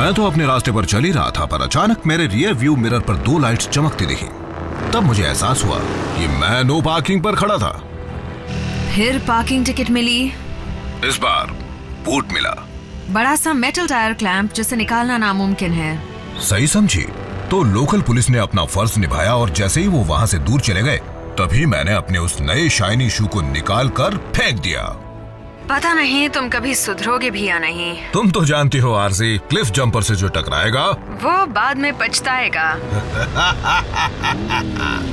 मैं तो अपने रास्ते पर चल ही रहा था, पर अचानक मेरे रियर व्यू मिरर पर 2 लाइट्स चमकती दिखी। तब मुझे एहसास हुआ कि मैं नो पार्किंग पर खड़ा था। फिर पार्किंग टिकट मिली? इस बार बूट मिला, बड़ा सा मेटल टायर क्लैंप जिसे निकालना नामुमकिन है। सही समझी। तो लोकल पुलिस ने अपना फर्ज निभाया और जैसे ही वो वहां से दूर चले गए, तभी मैंने अपने उस नए शाइनी शू को निकाल कर फेंक दिया। पता नहीं तुम कभी सुधरोगे भी या नहीं। तुम तो जानती हो आरसी, क्लिफ जंपर से जो टकराएगा वो बाद में पछताएगा।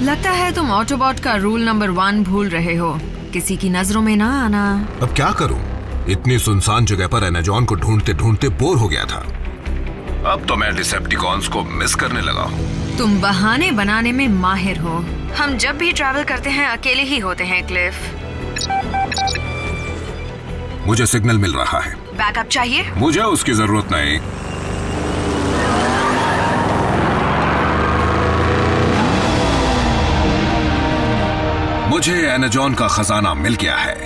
लगता है तुम ऑटोबॉट का रूल नंबर 1 भूल रहे हो, किसी की नजरों में ना आना। अब क्या करूं? इतनी सुनसान जगह पर एनाजॉन को ढूंढते ढूंढते बोर हो गया था। अब तो मैं डिसेप्टिकॉन्स को मिस करने लगा हूँ। तुम बहाने बनाने में माहिर हो। हम जब भी ट्रैवल करते हैं अकेले ही होते हैं क्लिफ। मुझे सिग्नल मिल रहा है। बैकअप चाहिए? मुझे उसकी जरूरत नहीं। मुझे एनाजॉन का खजाना मिल गया है।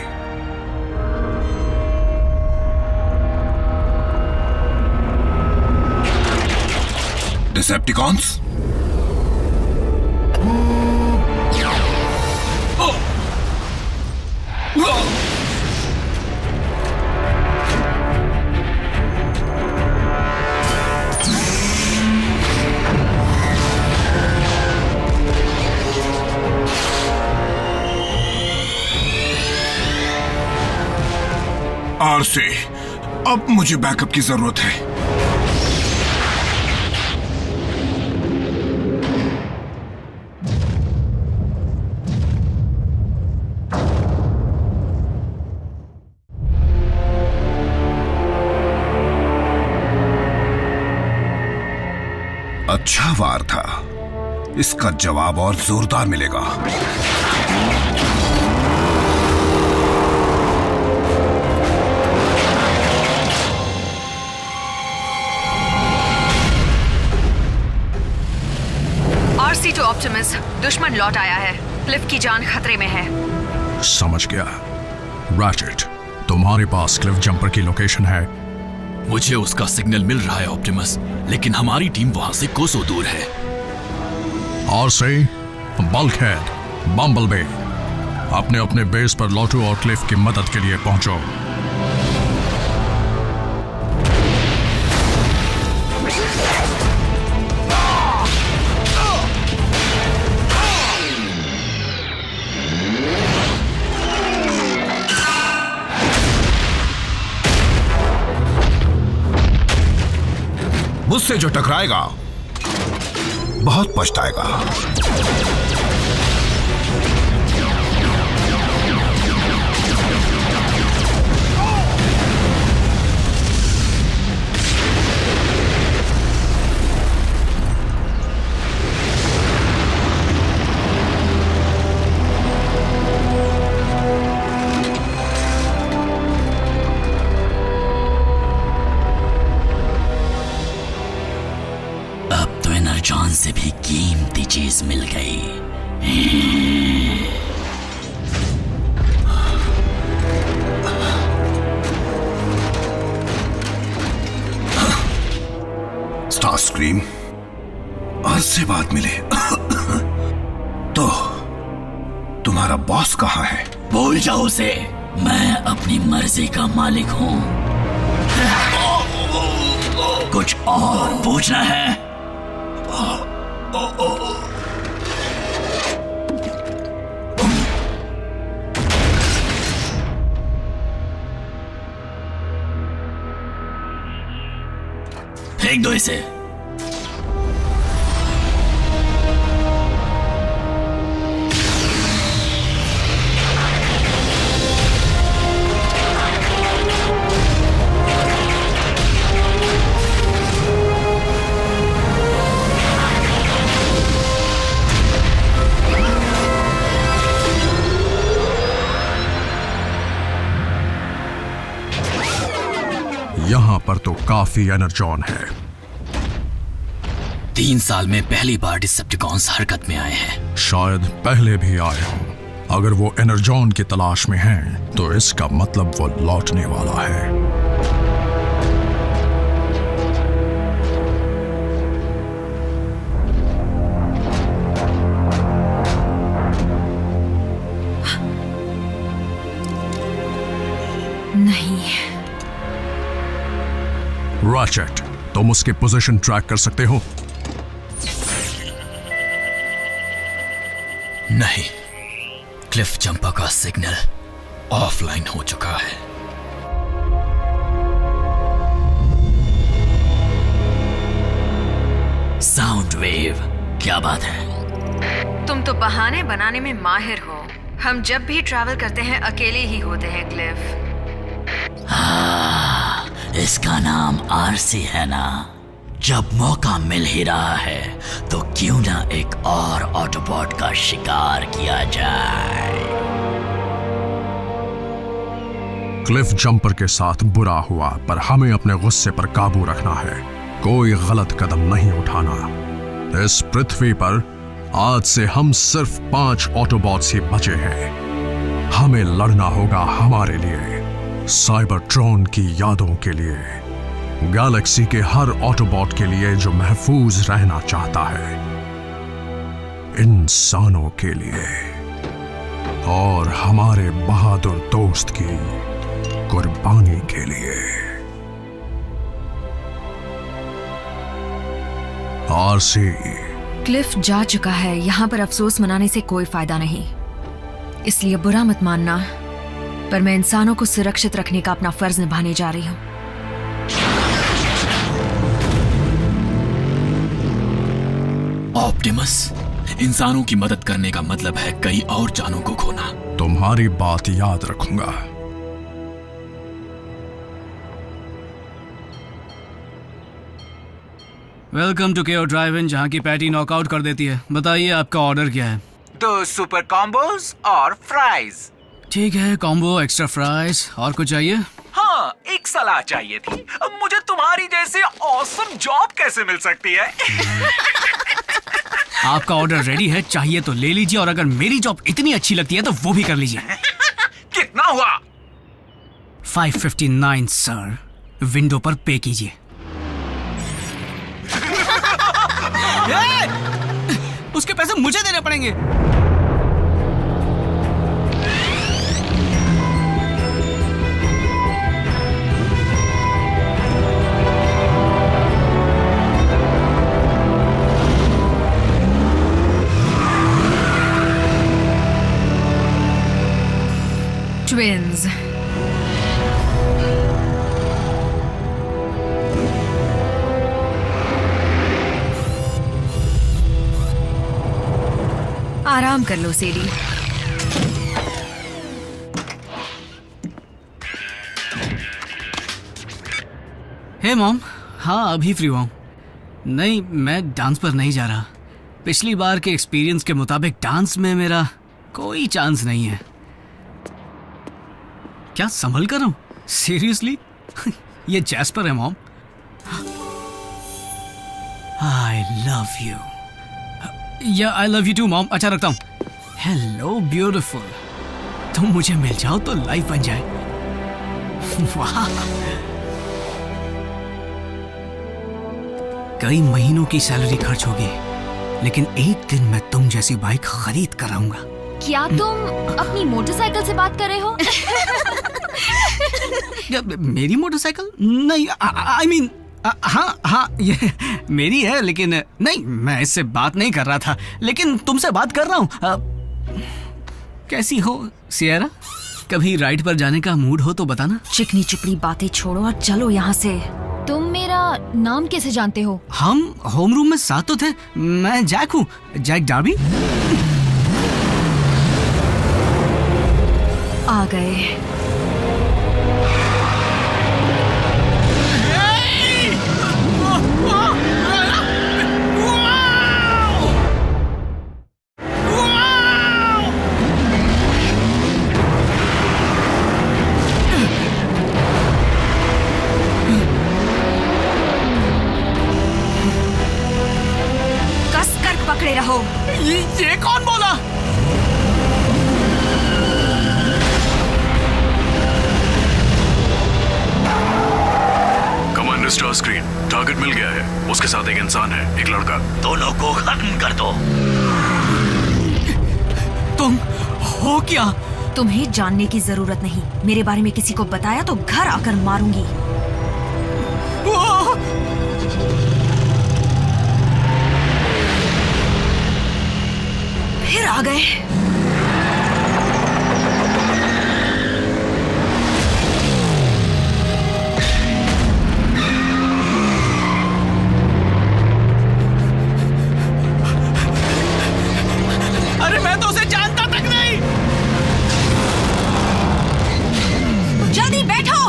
डिसेप्टिकॉन्स, आरसी, अब मुझे बैकअप की जरूरत है। अच्छा वार था, इसका जवाब और जोरदार मिलेगा। RC to ऑप्टिमस, दुश्मन लौट आया है। क्लिफ की जान खतरे में है। समझ गया। रैचेट, तुम्हारे पास क्लिफ जंपर की लोकेशन है? मुझे उसका सिग्नल मिल रहा है ऑप्टिमस, लेकिन हमारी टीम वहां से कोसों दूर है। आरसी, बल्कहेड, बम्बलबी, अपने अपने बेस पर लौटो और क्लिफ की मदद के लिए पहुंचो। मुझसे जो टकराएगा बहुत पछताएगा। जान से भी कीमती चीज मिल गई। स्टारस्क्रीम, आज से बात मिले। तो तुम्हारा बॉस कहाँ है? भूल जाओ उसे, मैं अपनी मर्जी का मालिक हूँ। कुछ और पूछना है? फेंक दो इसे। यहां पर तो काफी एनर्जॉन है। 3 साल में पहली बार डिसेप्टिकॉन्स हरकत में आए हैं। शायद पहले भी आए हों। अगर वो एनर्जॉन की तलाश में हैं, तो इसका मतलब वो लौटने वाला है। नहीं। रैचेट, तुम उसकी पोजीशन ट्रैक कर सकते हो? नहीं, क्लिफ जंपर का सिग्नल ऑफलाइन हो चुका है। साउंड वेव, क्या बात है? तुम तो बहाने बनाने में माहिर हो। हम जब भी ट्रैवल करते हैं अकेले ही होते हैं क्लिफ। हाँ, इसका नाम आरसी है ना? जब मौका मिल ही रहा है तो क्यों ना एक और ऑटोबॉट का शिकार किया जाए। क्लिफ जंपर के साथ बुरा हुआ, पर हमें अपने गुस्से पर काबू रखना है। कोई गलत कदम नहीं उठाना। इस पृथ्वी पर आज से हम सिर्फ 5 ऑटोबॉट्स ही बचे हैं। हमें लड़ना होगा हमारे लिए, साइबरट्रॉन की यादों के लिए, गैलेक्सी के हर ऑटोबॉट के लिए जो महफूज रहना चाहता है, इंसानों के लिए और हमारे बहादुर दोस्त की कुर्बानी के लिए। आरसी, क्लिफ जा चुका है, यहाँ पर अफसोस मनाने से कोई फायदा नहीं, इसलिए बुरा मत मानना, पर मैं इंसानों को सुरक्षित रखने का अपना फर्ज निभाने जा रही हूँ। ऑप्टिमस, इंसानों की मदद करने का मतलब है कई और जानों को खोना। तुम्हारी बात याद रखूंगा। वेलकम टू केओ ड्राइव इन, जहाँ की पैटी नॉकआउट कर देती है। बताइए आपका ऑर्डर क्या है? 2 सुपर कॉम्बोज और फ्राइज। ठीक है, कॉम्बो, एक्स्ट्रा फ्राइज। और कुछ चाहिए? हाँ, एक सलाह चाहिए थी। मुझे तुम्हारी जैसे ऑसम जॉब कैसे मिल सकती है? आपका ऑर्डर रेडी है, चाहिए तो ले लीजिए, और अगर मेरी जॉब इतनी अच्छी लगती है तो वो भी कर लीजिए। कितना हुआ? 559 सर। विंडो पर पे कीजिए। उसके पैसे मुझे देने पड़ेंगे। ट्विन्स, आराम कर लो सीडी। हे मॉम, हाँ अभी फ्री हुआ हूँ। नहीं, मैं डांस पर नहीं जा रहा। पिछली बार के एक्सपीरियंस के मुताबिक डांस में मेरा कोई चांस नहीं है। क्या संभल कर रहा हूँ? सीरियसली? ये जैस्पर है मॉम। I love you. या I love you too mom. अच्छा, रखता हूँ। हेलो ब्यूटीफुल, तुम मुझे मिल जाओ तो लाइफ बन जाए। वाह, कई महीनों की सैलरी खर्च होगी, लेकिन एक दिन मैं तुम जैसी बाइक खरीद कर आऊंगा। क्या तुम अपनी मोटरसाइकिल से बात कर रहे हो? मेरी मोटरसाइकिल? नहीं, आई मीन हाँ ये मेरी है, लेकिन नहीं, मैं इससे बात नहीं कर रहा था, लेकिन तुमसे बात कर रहा हूँ। कैसी हो सियरा? कभी राइड पर जाने का मूड हो तो बताना। चिकनी चुपड़ी बातें छोड़ो और चलो यहाँ से। तुम मेरा नाम कैसे जानते हो? हम होम रूम में साथ तो थे। मैं जैक हूँ, जैक डार्बी। आ गए। पकड़े रहो। ये कौन बोला? कमांडर स्टार स्क्रीन, टारगेट मिल गया है। उसके साथ एक इंसान है, एक लड़का। दोनों को खत्म कर दो। तुम हो क्या? तुम्हें जानने की जरूरत नहीं। मेरे बारे में किसी को बताया तो घर आकर मारूंगी। फिर आ गए। अरे मैं तो उसे जानता तक नहीं। जल्दी बैठो।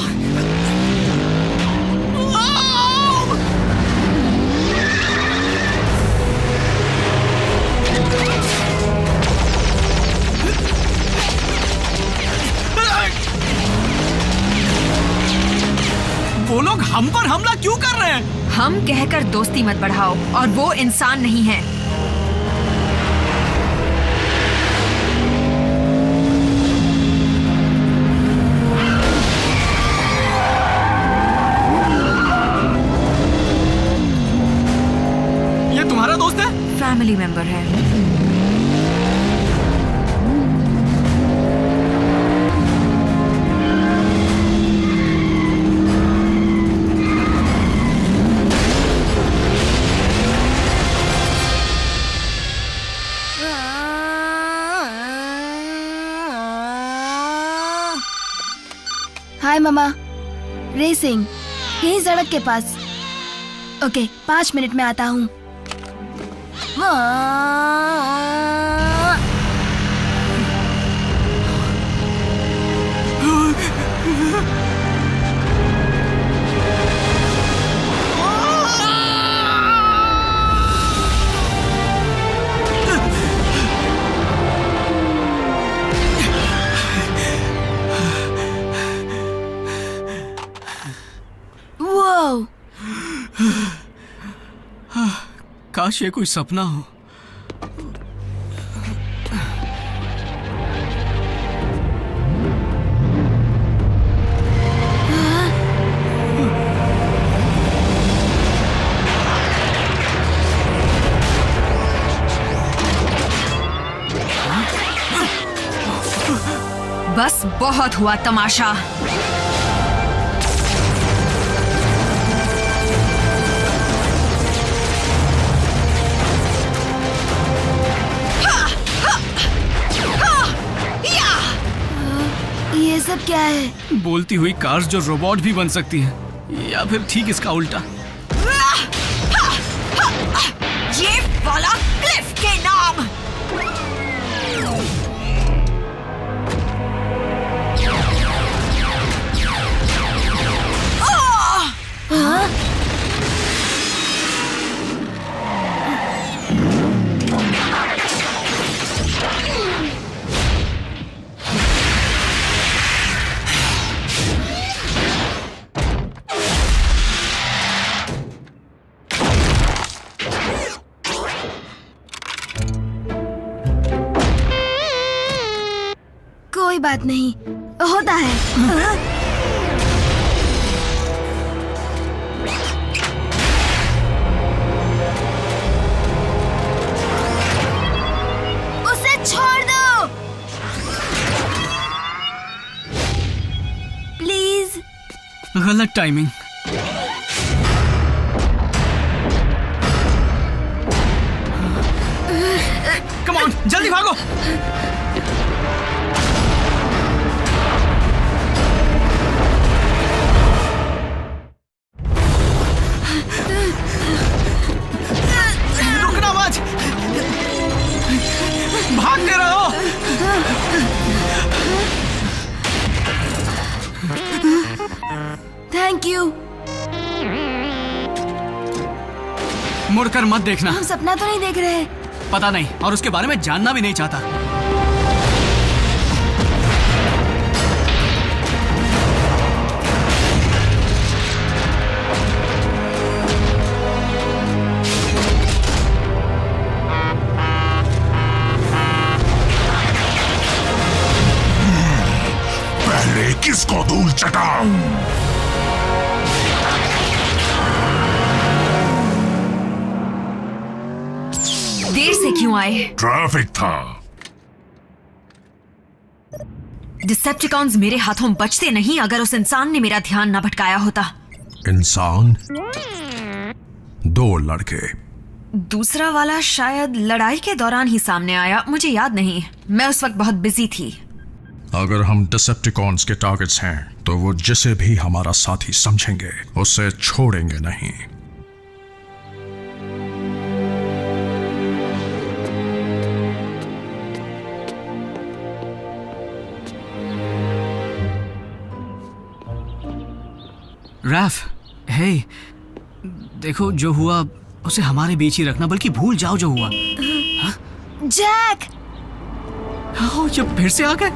वो लोग हम पर हमला क्यों कर रहे हैं? हम कहकर दोस्ती मत बढ़ाओ, और वो इंसान नहीं है। ये तुम्हारा दोस्त है? फैमिली मेंबर है। हाय मामा, रेसिंग यही सड़क के पास। ओके, 5 मिनट में आता हूँ। काश ये कोई सपना हो। बस बहुत हुआ तमाशा। ये सब क्या है? बोलती हुई कार्स जो रोबोट भी बन सकती हैं, या फिर ठीक इसका उल्टा। ये वाला क्लिफ के नाम। कोई बात नहीं, होता है। उसे छोड़ दो प्लीज। गलत टाइमिंग। कम ऑन, जल्दी भागो। रुकना मत, भागते रहो। Thank you. मुड़कर मत देखना। हम सपना तो नहीं देख रहे? पता नहीं, और उसके बारे में जानना भी नहीं चाहता। पहले किसको धूल चटाऊं? देर से क्यों आए? ट्रैफिक था। डिसेप्टिकॉन्स मेरे हाथों बचते नहीं अगर उस इंसान ने मेरा ध्यान न भटकाया होता। इंसान? 2 लड़के। दूसरा वाला शायद लड़ाई के दौरान ही सामने आया, मुझे याद नहीं, मैं उस वक्त बहुत बिजी थी। अगर हम डिसेप्टिकॉन्स के टारगेट्स हैं तो वो जिसे भी हमारा साथी समझेंगे उसे छोड़ेंगे नहीं। रैफ, हे, देखो जो हुआ उसे हमारे बीच ही रखना, बल्कि भूल जाओ जो हुआ। जैक! ये फिर से आ गए।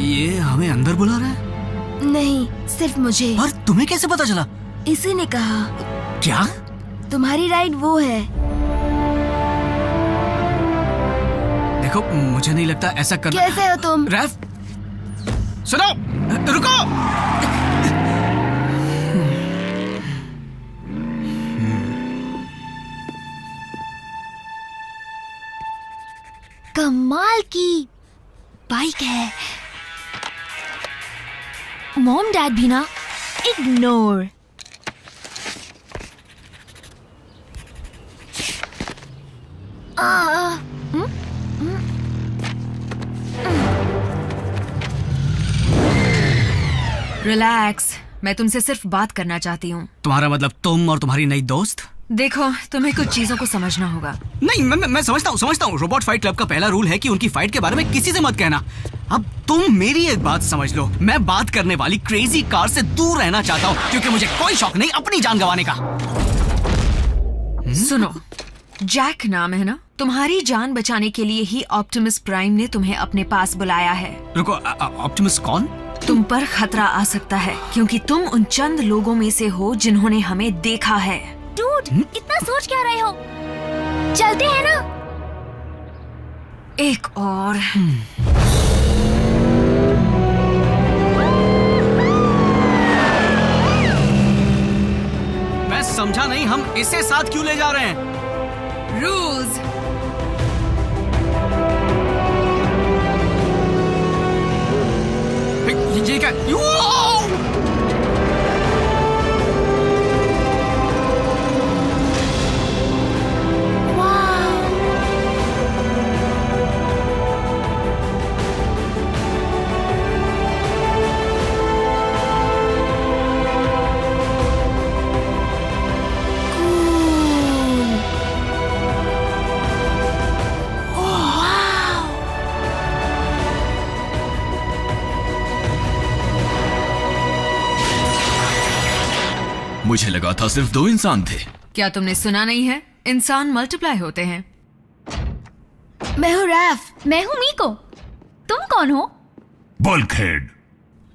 ये हमें अंदर बुला रहा है? नहीं, सिर्फ मुझे। और तुम्हें कैसे पता चला? इसी ने कहा। क्या? तुम्हारी राइड वो है। देखो, मुझे नहीं लगता ऐसा करना। कैसे हो तुम? रैफ, सुनो, रुको। कमाल की बाइक है। मॉम डैड भी ना इग्नोर। रिलैक्स, मैं तुमसे सिर्फ बात करना चाहती हूँ। तुम्हारा मतलब तुम और तुम्हारी नई दोस्त? देखो, तुम्हें कुछ चीजों को समझना होगा। नहीं, मैं समझता हूँ। रोबोट फाइट क्लब का पहला रूल है कि उनकी फाइट के बारे में किसी से मत कहना। अब तुम मेरी एक बात समझ लो, मैं बात करने वाली क्रेजी कार से दूर रहना चाहता हूँ, क्योंकि मुझे कोई शौक नहीं अपनी जान गंवाने का। सुनो, जैक नाम है ना? तुम्हारी जान बचाने के लिए ही ऑप्टिमस प्राइम ने तुम्हें अपने पास बुलाया है। रुको, ऑप्टिमस कौन? तुम पर खतरा आ सकता है क्योंकि तुम उन चंद लोगों में से हो जिन्होंने हमें देखा है। डूड, इतना सोच क्या रहे हो? चलते हैं ना? एक और। मैं समझा नहीं, हम इसे साथ क्यों ले जा रहे हैं? रूल्स। ये क्या? मुझे लगा था सिर्फ 2 इंसान थे। क्या तुमने सुना नहीं है? इंसान मल्टीप्लाई होते हैं। मैं हूँ रैफ। मैं हूँ मीको। तुम कौन हो? बल्कहेड।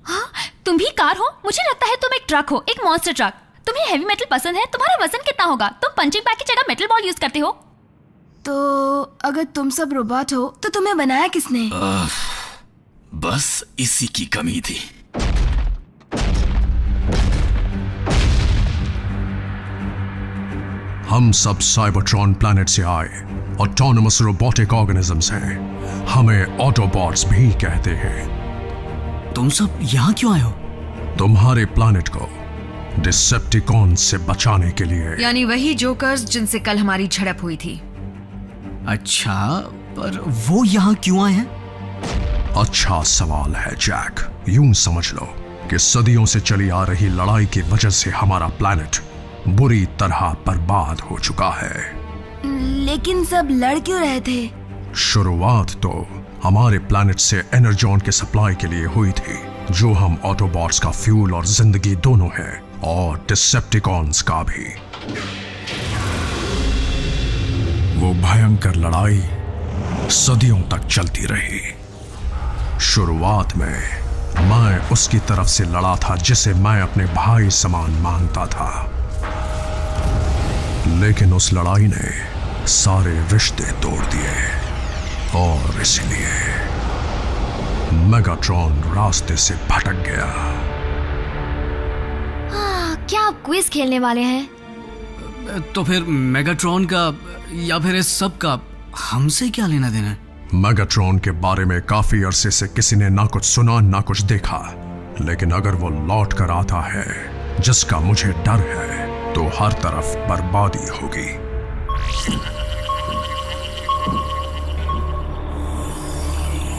हाँ, तुम भी कार हो? मुझे लगता है तुम एक ट्रक हो, एक मॉन्स्टर ट्रक। तुम्हें हेवी मेटल पसंद है? तुम्हारा वजन कितना होगा? तुम पंचिंग बैग की जगह मेटल बॉल यूज करते हो। तो अगर तुम सब रोबोट हो तो तुम्हें बनाया किसने? बस इसी की कमी थी। हम सब साइबरट्रॉन प्लैनेट से आए ऑटोनमस रोबोटिक ऑर्गेनिजम्स हैं। हमें ऑटोबॉट्स भी कहते हैं। तुम सब यहाँ क्यों आए हो? तुम्हारे प्लैनेट को डिसेप्टिकॉन से बचाने के लिए। यानी वही जोकर्स जिनसे कल हमारी झड़प हुई थी। अच्छा, पर वो यहाँ क्यों आए हैं? अच्छा सवाल है जैक। यूं समझ लो कि सदियों से चली आ रही लड़ाई की वजह से हमारा प्लैनेट बुरी तरह बर्बाद हो चुका है। लेकिन सब लड़ क्यों रहे थे? शुरुआत तो हमारे प्लैनेट से एनर्जॉन के सप्लाई के लिए हुई थी, जो हम ऑटोबॉट्स का फ्यूल और जिंदगी दोनों है, और डिसेप्टिकॉन्स का भी। वो भयंकर लड़ाई सदियों तक चलती रही। शुरुआत में मैं उसकी तरफ से लड़ा था जिसे मैं अपने भाई समान मानता था, लेकिन उस लड़ाई ने सारे रिश्ते तोड़ दिए और इसलिए मेगाट्रॉन रास्ते से भटक गया। क्या आप क्विज खेलने वाले हैं? तो फिर मेगाट्रॉन का या फिर इस सब का हमसे क्या लेना देना है? मेगाट्रॉन के बारे में काफी अरसे से किसी ने ना कुछ सुना ना कुछ देखा, लेकिन अगर वो लौट कर आता है, जिसका मुझे डर है, तो हर तरफ बर्बादी होगी।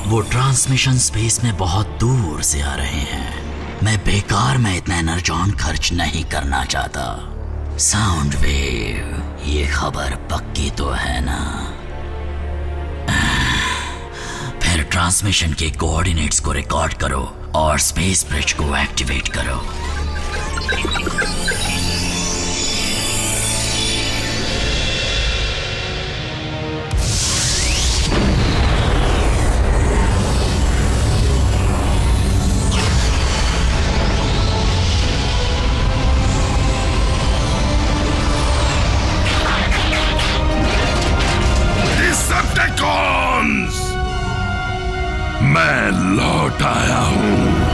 वो ट्रांसमिशन स्पेस में बहुत दूर से आ रहे हैं। मैं बेकार में इतना एनर्जॉन खर्च नहीं करना चाहता। साउंड वेव, ये खबर पक्की तो है ना? फिर ट्रांसमिशन के कोऑर्डिनेट्स को रिकॉर्ड करो और स्पेस ब्रिज को एक्टिवेट करो। मैं लौट आया हूं।